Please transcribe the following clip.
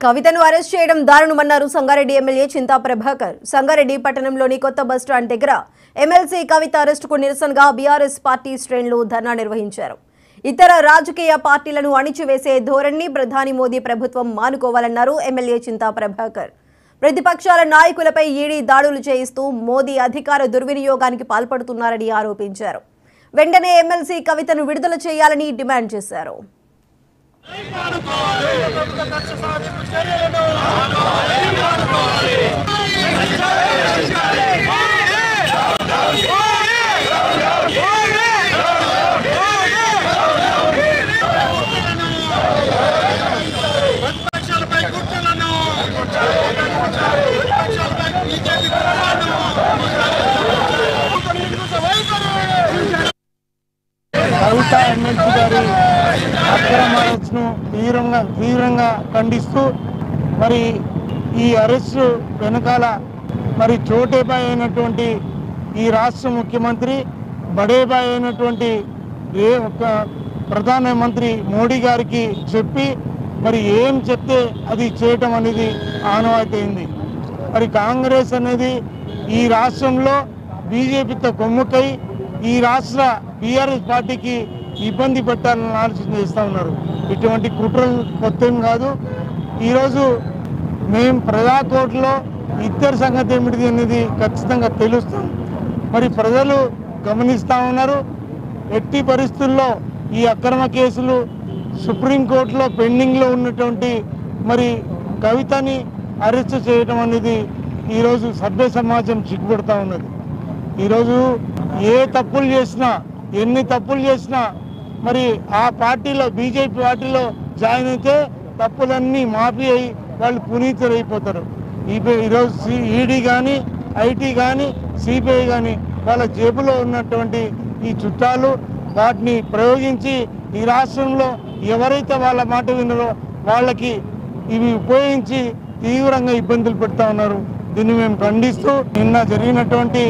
కవితను అరెస్ట్ చేయడం దారుణమన్నారు సంగారెడ్డి ఎమ్మెల్యే చింతా ప్రభాకర్. సంగారెడ్డి పట్టణంలోని కొత్త బస్టాండ్ దగ్గర ఎమ్మెల్సీ కవిత అరెస్టుకు నిరసనగా బీఆర్ఎస్ పార్టీ శ్రేణులు ధర్నా నిర్వహించారు. ఇతర రాజకీయ పార్టీలను అణిచివేసే ధోరణిని ప్రధాని మోదీ ప్రభుత్వం మానుకోవాలన్నారు ఎమ్మెల్యే చింతా ప్రభాకర్. ప్రతిపక్షాల నాయకులపై ఈడీ దాడులు చేయిస్తూ మోదీ అధికార దుర్వినియోగానికి పాల్పడుతున్నారని ఆరోపించారు. వెంటనే ఎమ్మెల్సీ కవితను విడుదల చేయాలని డిమాండ్ చేశారు. కవిత ఎమ్మెల్సీ గారి అక్రమ అరెస్ట్ను తీవ్రంగా ఖండిస్తూ మరి ఈ అరెస్టు వెనకాల మరి చోటేబాయ్ అయినటువంటి ఈ రాష్ట్ర ముఖ్యమంత్రి బడేబాయ్ అయినటువంటి ప్రధానమంత్రి మోడీ గారికి చెప్పి మరి ఏం చెప్తే అది చేయటం అనేది ఆనవాయితీ అయింది. మరి కాంగ్రెస్ అనేది ఈ రాష్ట్రంలో బీజేపీతో కొమ్ముకై ఈ రాష్ట్ర బీఆర్ఎస్ పార్టీకి ఇబ్బంది పెట్టాలని ఆలోచన చేస్తూ ఉన్నారు. ఇటువంటి కుట్రలు కొత్తేం కాదు. ఈరోజు మేము ప్రజాకోర్టులో ఇద్దరి సంగతి ఏమిటిది అనేది ఖచ్చితంగా తెలుస్తాం. మరి ప్రజలు గమనిస్తూ ఉన్నారు. ఎట్టి పరిస్థితుల్లో ఈ అక్రమ కేసులు సుప్రీంకోర్టులో పెండింగ్లో ఉన్నటువంటి మరి కవితని అరెస్ట్ చేయడం అనేది ఈరోజు సభ్య సమాజం చిక్కుపడుతూ ఉన్నది. ఈరోజు ఏ తప్పులు చేసినా ఎన్ని తప్పులు చేసినా మరి ఆ పార్టీలో బీజేపీ పార్టీలో జాయిన్ అయితే తప్పులన్నీ మాఫీ అయి వాళ్ళు పునీతులైపోతారు. ఈరోజు ఈడీ కానీ ఐటీ కానీ సిబిఐ కానీ వాళ్ళ జేబులో ఉన్నటువంటి ఈ చుట్టాలు వాటిని ప్రయోగించి ఈ రాష్ట్రంలో ఎవరైతే వాళ్ళ మాట విన్నారో వాళ్ళకి ఇవి ఉపయోగించి తీవ్రంగా ఇబ్బందులు పెడతా ఉన్నారు. దీన్ని మేము ఖండిస్తూ నిన్న జరిగినటువంటి